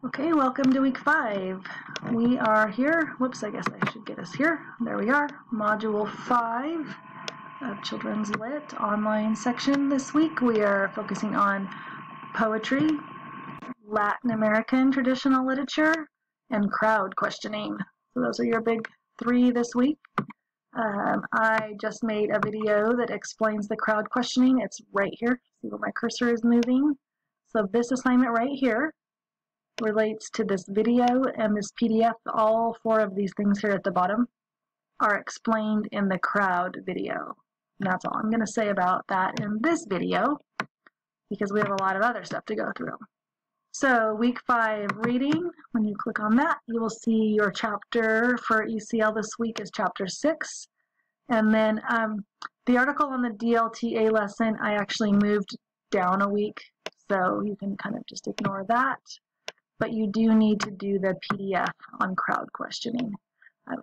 Okay, welcome to week 5. We are here. Whoops, I guess I should get us here. There we are. Module 5 of Children's Lit online section. This week we are focusing on poetry, Latin American traditional literature, and crowd questioning. So those are your big 3 this week. I just made a video that explains the crowd questioning. It's right here. See where my cursor is moving? So this assignment right here relates to this video and this PDF. All 4 of these things here at the bottom are explained in the crowd video. And that's all I'm going to say about that in this video because we have a lot of other stuff to go through. So week 5 reading, when you click on that, you will see your chapter for ECL this week is chapter 6. And then the article on the DLTA lesson, I actually moved down a week, so you can kind of just ignore that. But you do need to do the PDF on crowd questioning.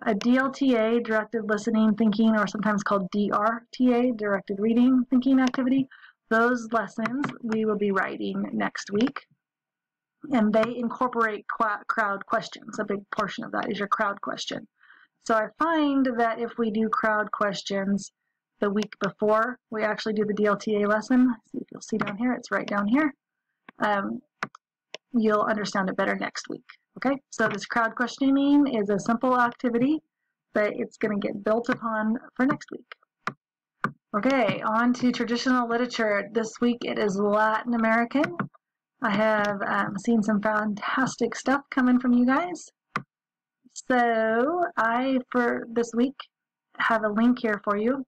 A DLTA, directed listening, thinking, or sometimes called DRTA, directed reading, thinking activity, those lessons we will be writing next week. And they incorporate crowd questions. A big portion of that is your crowd question. So I find that if we do crowd questions the week before we actually do the DLTA lesson, see if you'll see down here, it's right down here. You'll understand it better next week. Okay, so this crowd questioning is a simple activity, but it's going to get built upon for next week. Okay, on to traditional literature. This week it is Latin American. I have seen some fantastic stuff coming from you guys. So I, for this week, have a link here for you.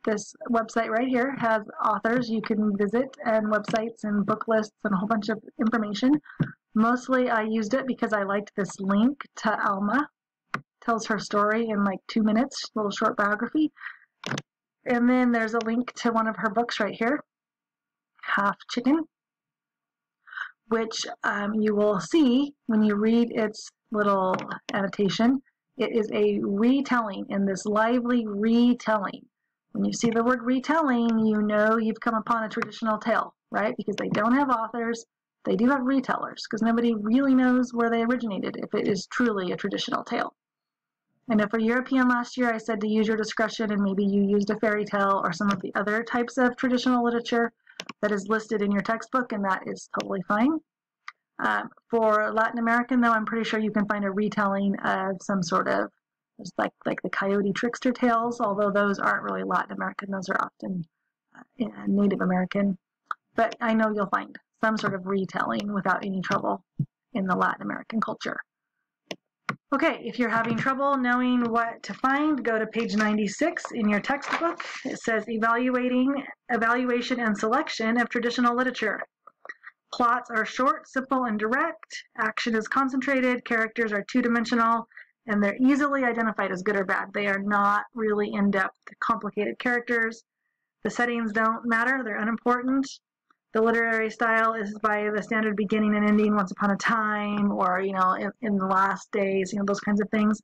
This website right here has authors you can visit and websites and book lists and a whole bunch of information. Mostly I used it because I liked this link to Alma. Tells her story in like 2 minutes, a little short biography. And then there's a link to one of her books right here, Half Chicken, which you will see when you read its little annotation. It is a retelling, in this lively retelling. When you see the word retelling, you know you've come upon a traditional tale, right? Because they don't have authors, they do have retellers, because nobody really knows where they originated if it is truly a traditional tale. And if for European last year I said to use your discretion and maybe you used a fairy tale or some of the other types of traditional literature that is listed in your textbook, and that is totally fine. For Latin American, though, I'm pretty sure you can find a retelling of some sort of, it's like the Coyote Trickster tales, although those aren't really Latin American. Those are often Native American. But I know you'll find some sort of retelling without any trouble in the Latin American culture. Okay, if you're having trouble knowing what to find, go to page 96 in your textbook. It says Evaluation and Selection of Traditional Literature. Plots are short, simple, and direct. Action is concentrated. Characters are 2-dimensional. And they're easily identified as good or bad. They are not really in-depth, complicated characters. The settings don't matter. They're unimportant. The literary style is by the standard beginning and ending, once upon a time, or, in the last days, those kinds of things.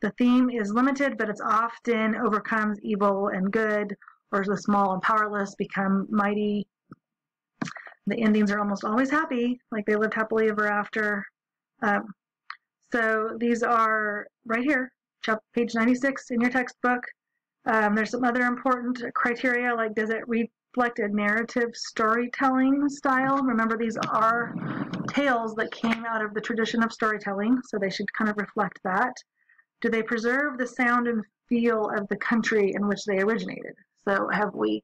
The theme is limited, but it's often overcomes evil and good, or the small and powerless become mighty. The endings are almost always happy, like they lived happily ever after. So these are right here, page 96 in your textbook. There's some other important criteria, like does it reflect a narrative storytelling style? Remember, these are tales that came out of the tradition of storytelling, so they should kind of reflect that. Do they preserve the sound and feel of the country in which they originated? So have we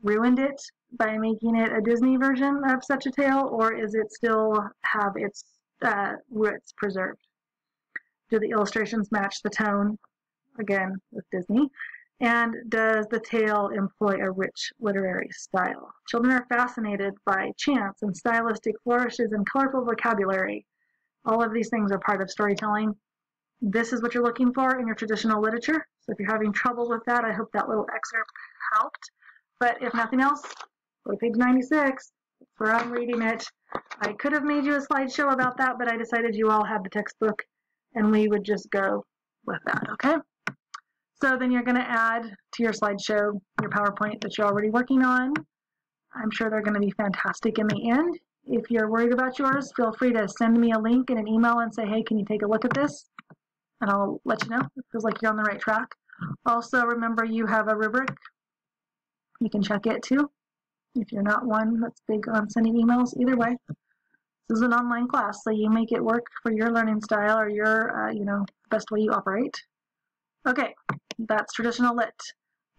ruined it by making it a Disney version of such a tale, or is it still have its roots preserved? Do the illustrations match the tone, again, with Disney? And does the tale employ a rich literary style? Children are fascinated by chants and stylistic flourishes and colorful vocabulary. All of these things are part of storytelling. This is what you're looking for in your traditional literature. So if you're having trouble with that, I hope that little excerpt helped. But if nothing else, go to page 96. That's where I'm reading it. I could have made you a slideshow about that, but I decided you all had the textbook, and we would just go with that, okay? So then you're going to add to your slideshow your PowerPoint that you're already working on. I'm sure they're going to be fantastic in the end. if you're worried about yours, feel free to send me a link in an email and say, hey, can you take a look at this? And I'll let you know. It feels like you're on the right track. Also, remember you have a rubric. You can check it too if you're not one that's big on sending emails. Either way, this is an online class, so you make it work for your learning style or your, best way you operate. Okay, that's traditional lit.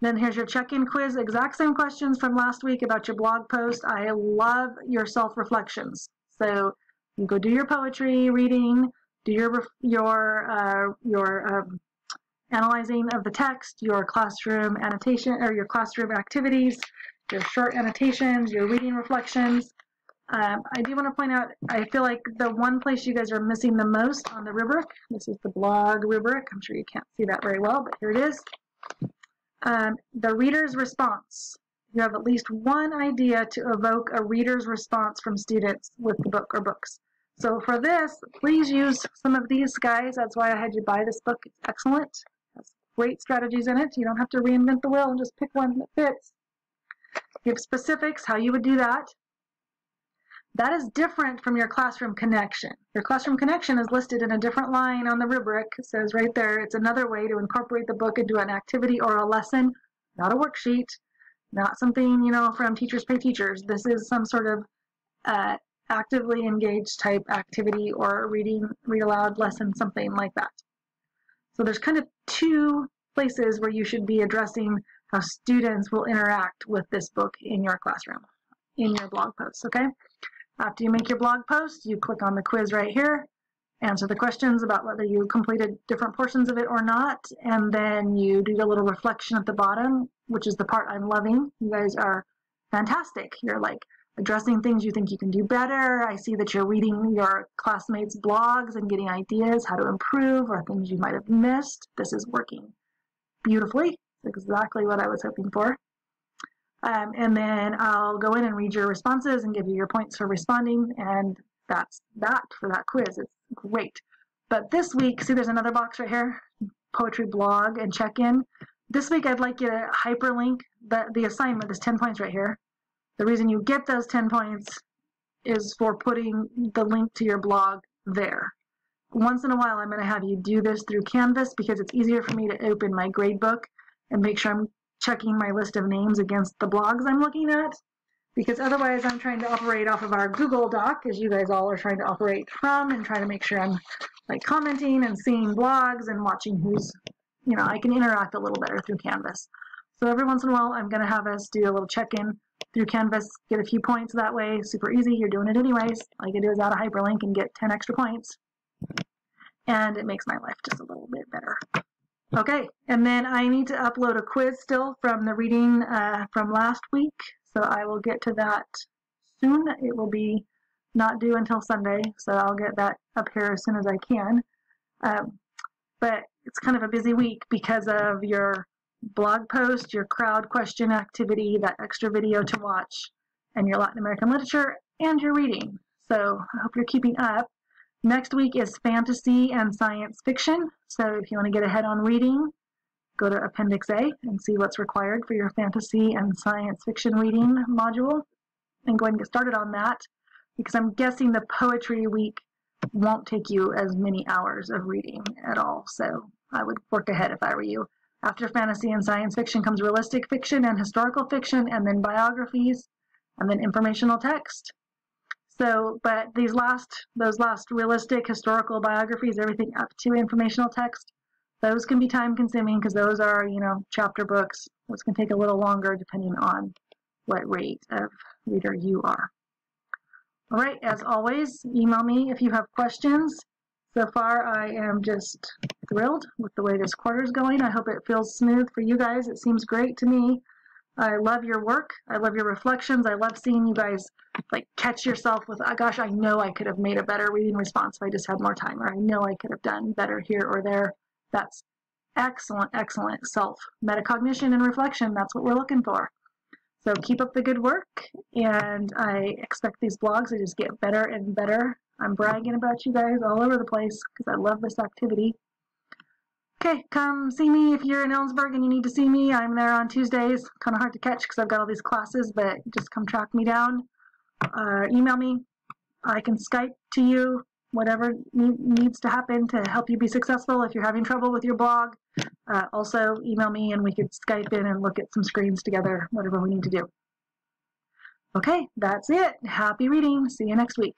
Then here's your check-in quiz. Exact same questions from last week about your blog post. I love your self-reflections. So you go do your poetry reading, do your analyzing of the text, your classroom annotation or your classroom activities, your short annotations, your reading reflections. I do want to point out, I feel like the one place you guys are missing the most on the rubric, this is the blog rubric. I'm sure you can't see that very well, but here it is. The reader's response. You have at least one idea to evoke a reader's response from students with the book or books. So for this, please use some of these guys. That's why I had you buy this book. It's excellent. It has great strategies in it. You don't have to reinvent the wheel and just pick one that fits. Give specifics, how you would do that. That is different from your classroom connection. Your classroom connection is listed in a different line on the rubric. It says right there, it's another way to incorporate the book into an activity or a lesson, not a worksheet, not something, from Teachers Pay Teachers. This is some sort of actively engaged type activity or read aloud lesson, something like that. So there's kind of two places where you should be addressing how students will interact with this book in your classroom, in your blog posts, okay? After you make your blog post, you click on the quiz right here, answer the questions about whether you completed different portions of it or not, and then you do a little reflection at the bottom, which is the part I'm loving. You guys are fantastic. You're like addressing things you think you can do better. I see that you're reading your classmates' blogs and getting ideas how to improve or things you might have missed. This is working beautifully. It's exactly what I was hoping for. And then I'll go in and read your responses and give you your points for responding, and that's that for that quiz. It's great. But this week, see there's another box right here, poetry blog and check-in. This week I'd like you to hyperlink the assignment is 10 points right here. The reason you get those 10 points is for putting the link to your blog there. Once in a while I'm going to have you do this through Canvas because it's easier for me to open my gradebook and make sure I'm checking my list of names against the blogs I'm looking at, because otherwise I'm trying to operate off of our Google Doc, as you guys all are trying to operate from, and try to make sure I'm like commenting and seeing blogs and watching who's, I can interact a little better through Canvas. So every once in a while I'm going to have us do a little check-in through Canvas, get a few points that way, super easy, you're doing it anyways. All you can do is add a hyperlink and get 10 extra points, and it makes my life just a little bit better. Okay, and then I need to upload a quiz still from the reading from last week, so I will get to that soon. It will be not due until Sunday, so I'll get that up here as soon as I can. But it's kind of a busy week because of your blog post, your crowd question activity, that extra video to watch, and your Latin American literature, and your reading. So I hope you're keeping up. Next week is fantasy and science fiction. So if you want to get ahead on reading, go to Appendix A and see what's required for your fantasy and science fiction reading module and go ahead and get started on that, because I'm guessing the poetry week won't take you as many hours of reading at all. So I would work ahead if I were you. After fantasy and science fiction comes realistic fiction and historical fiction, and then biographies, and then informational text. So, but those last realistic historical biographies, everything up to informational text, those can be time consuming because those are, chapter books, which can take a little longer depending on what rate of reader you are. All right, as always, email me if you have questions. So far, I am just thrilled with the way this quarter is going. I hope it feels smooth for you guys. It seems great to me. I love your work. I love your reflections. I love seeing you guys catch yourself with, oh, gosh, I know I could have made a better reading response if I just had more time, or I know I could have done better here or there. That's excellent, excellent self-metacognition and reflection. That's what we're looking for. So keep up the good work, and I expect these blogs to just get better and better. I'm bragging about you guys all over the place because I love this activity. Okay, come see me if you're in Ellensburg and you need to see me. I'm there on Tuesdays. Kind of hard to catch because I've got all these classes, but just come track me down. Email me. I can Skype to you whatever needs to happen to help you be successful if you're having trouble with your blog. Also, email me and we could Skype in and look at some screens together, whatever we need to do. Okay, that's it. Happy reading. See you next week.